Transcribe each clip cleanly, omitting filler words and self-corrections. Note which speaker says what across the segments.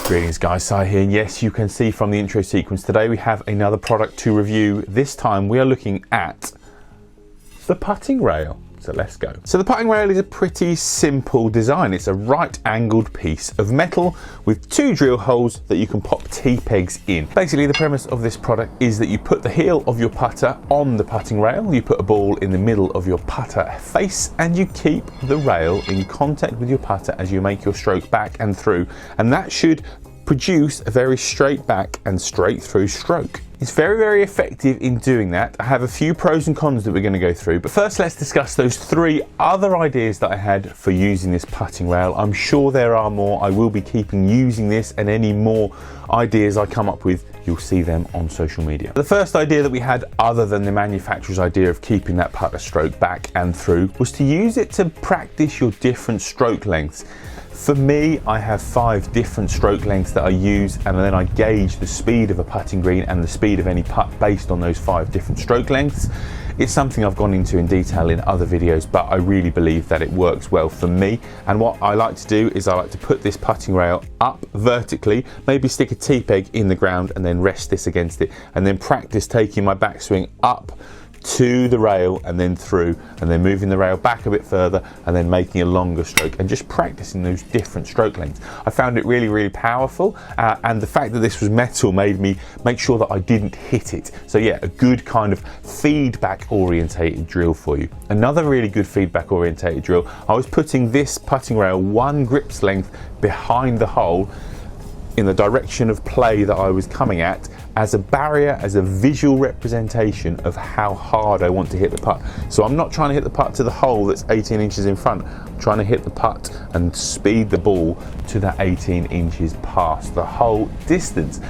Speaker 1: Greetings guys, Si here. Yes, you can see from the intro sequence today we have another product to review. This time we are looking at the putting rail. So let's go. So the putting rail is a pretty simple design. It's a right angled piece of metal with two drill holes that you can pop T-pegs in. Basically the premise of this product is that you put the heel of your putter on the putting rail, you put a ball in the middle of your putter face, and you keep the rail in contact with your putter as you make your stroke back and through, and that should produce a very straight back and straight through stroke. It's very effective in doing that. I have a few pros and cons that we're going to go through, but first let's discuss those three other ideas that I had for using this putting rail. I'm sure there are more. I will be keeping using this, and any more ideas I come up with, you'll see them on social media. The first idea that we had, other than the manufacturer's idea of keeping that putter stroke back and through, was to use it to practice your different stroke lengths. For me, I have 5 different stroke lengths that I use, and then I gauge the speed of a putting green and the speed of any putt based on those 5 different stroke lengths. It's something I've gone into in detail in other videos, but I really believe that it works well for me. And what I like to do is I like to put this putting rail up vertically, maybe stick a T-peg in the ground and then rest this against it, and then practice taking my backswing up to the rail and then through, and then moving the rail back a bit further and then making a longer stroke, and just practicing those different stroke lengths. I found it really powerful, and the fact that this was metal made me make sure that I didn't hit it. So yeah, a good kind of feedback orientated drill for you. Another really good feedback orientated drill, I was putting this putting rail 1 grips length behind the hole in the direction of play that I was coming at, as a barrier, as a visual representation of how hard I want to hit the putt. So I'm not trying to hit the putt to the hole that's 18 inches in front. I'm trying to hit the putt and speed the ball to that 18 inches past the whole distance.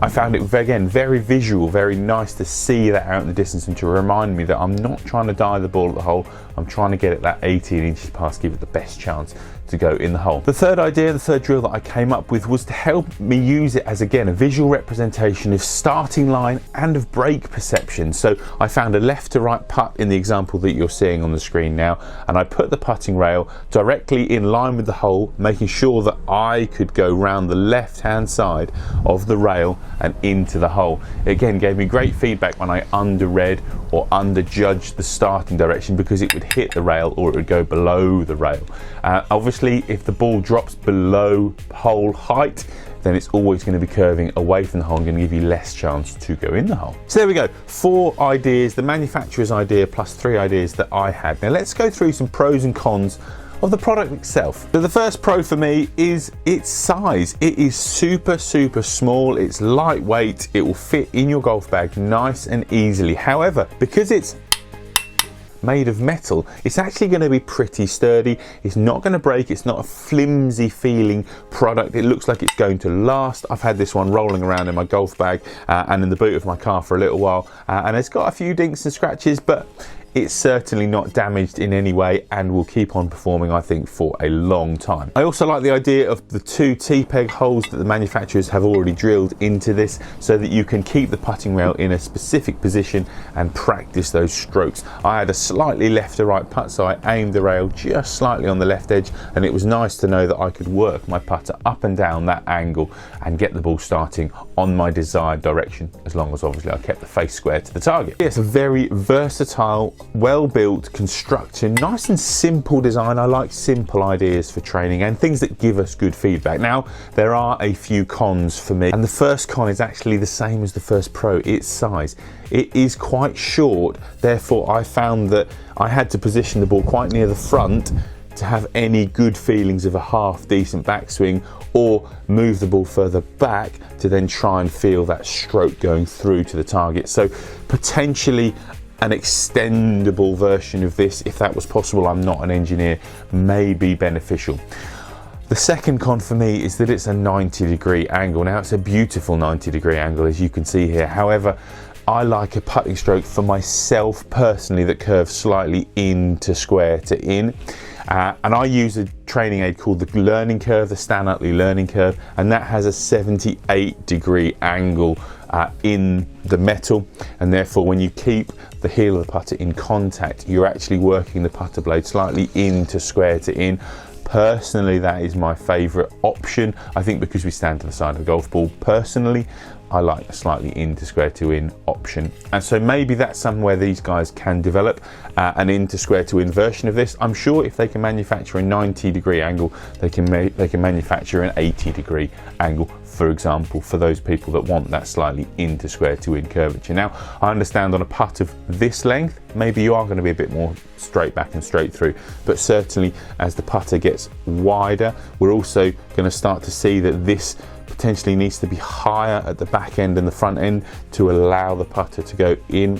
Speaker 1: I found it, again, very visual, very nice to see that out in the distance and to remind me that I'm not trying to dive the ball at the hole. I'm trying to get it that 18 inches past, give it the best chance to go in the hole. The third idea, the third drill that I came up with, was to help me use it as, again, a visual representation of starting line and of break perception. So I found a left to right putt in the example that you're seeing on the screen now, and I put the putting rail directly in line with the hole, making sure that I could go round the left hand side of the rail and into the hole. It again gave me great feedback when I underread or underjudged the starting direction, because it would hit the rail or it would go below the rail. Obviously, if the ball drops below hole height, then it's always going to be curving away from the hole and going to give you less chance to go in the hole. So there we go, 4 ideas, the manufacturer's idea plus 3 ideas that I had. Now let's go through some pros and cons of the product itself. So the first pro for me is its size. It is super small, it's lightweight, it will fit in your golf bag nice and easily. However, because it's made of metal, it's actually going to be pretty sturdy. It's not going to break. It's not a flimsy feeling product. It looks like it's going to last. I've had this one rolling around in my golf bag and in the boot of my car for a little while, and it's got a few dinks and scratches, but it's certainly not damaged in any way and will keep on performing, I think, for a long time. I also like the idea of the 2 T-peg holes that the manufacturers have already drilled into this, so that you can keep the putting rail in a specific position and practice those strokes. I had a slightly left to right putt, so I aimed the rail just slightly on the left edge, and it was nice to know that I could work my putter up and down that angle and get the ball starting on my desired direction, as long as obviously I kept the face square to the target. It's a very versatile, well-built construction, nice and simple design. I like simple ideas for training and things that give us good feedback. Now, there are a few cons for me, and the first con is actually the same as the first pro, its size. It is quite short, therefore I found that I had to position the ball quite near the front to have any good feelings of a half decent backswing, or move the ball further back to then try and feel that stroke going through to the target. So potentially an extendable version of this, if that was possible, I'm not an engineer, may be beneficial. The second con for me is that it's a 90-degree angle. Now, it's a beautiful 90-degree angle, as you can see here. However, I like a putting stroke for myself personally that curves slightly into square to in. And I use a training aid called the learning curve, the Stan Utley learning curve, and that has a 78-degree angle in the metal, and therefore when you keep the heel of the putter in contact, you're actually working the putter blade slightly into square to in. Personally, that is my favourite option. I think because we stand to the side of the golf ball, personally, I like a slightly in to square to in option. And so maybe that's somewhere these guys can develop an in to square to in version of this. I'm sure if they can manufacture a 90-degree angle, they can manufacture an 80-degree angle, for example, for those people that want that slightly in to square to in curvature. Now, I understand on a putt of this length, maybe you are going to be a bit more straight back and straight through, but certainly as the putter gets wider, we're also going to start to see that this potentially needs to be higher at the back end and the front end to allow the putter to go in.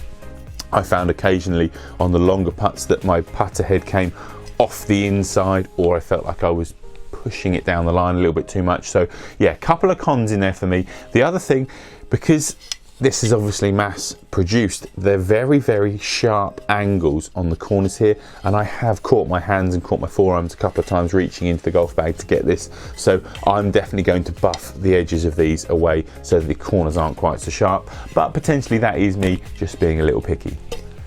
Speaker 1: I found occasionally on the longer putts that my putter head came off the inside, or I felt like I was pushing it down the line a little bit too much. So yeah, a couple of cons in there for me. The other thing, because this is obviously mass produced, they're very, very sharp angles on the corners here, and I have caught my hands and caught my forearms a couple of times reaching into the golf bag to get this. So I'm definitely going to buff the edges of these away so that the corners aren't quite so sharp, but potentially that is me just being a little picky.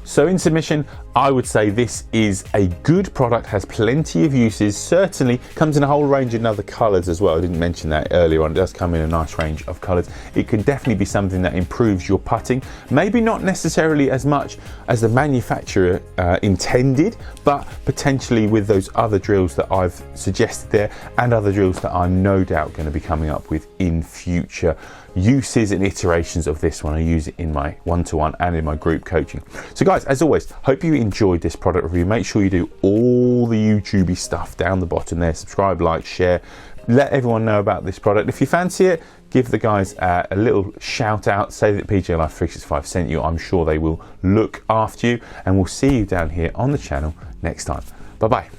Speaker 1: So in submission, I would say this is a good product, has plenty of uses, certainly comes in a whole range of other colours as well. I didn't mention that earlier on, it does come in a nice range of colours. It can definitely be something that improves your putting, maybe not necessarily as much as the manufacturer intended, but potentially with those other drills that I've suggested there and other drills that I'm no doubt going to be coming up with in future uses and iterations of this one. I use it in my one-to-one and in my group coaching. So guys, as always, hope you enjoyed this product review. Make sure you do all the YouTubey stuff down the bottom there. Subscribe, like, share, let everyone know about this product. If you fancy it, give the guys a little shout out, say that PJ Life 365 sent you. I'm sure they will look after you, and we'll see you down here on the channel next time. Bye bye.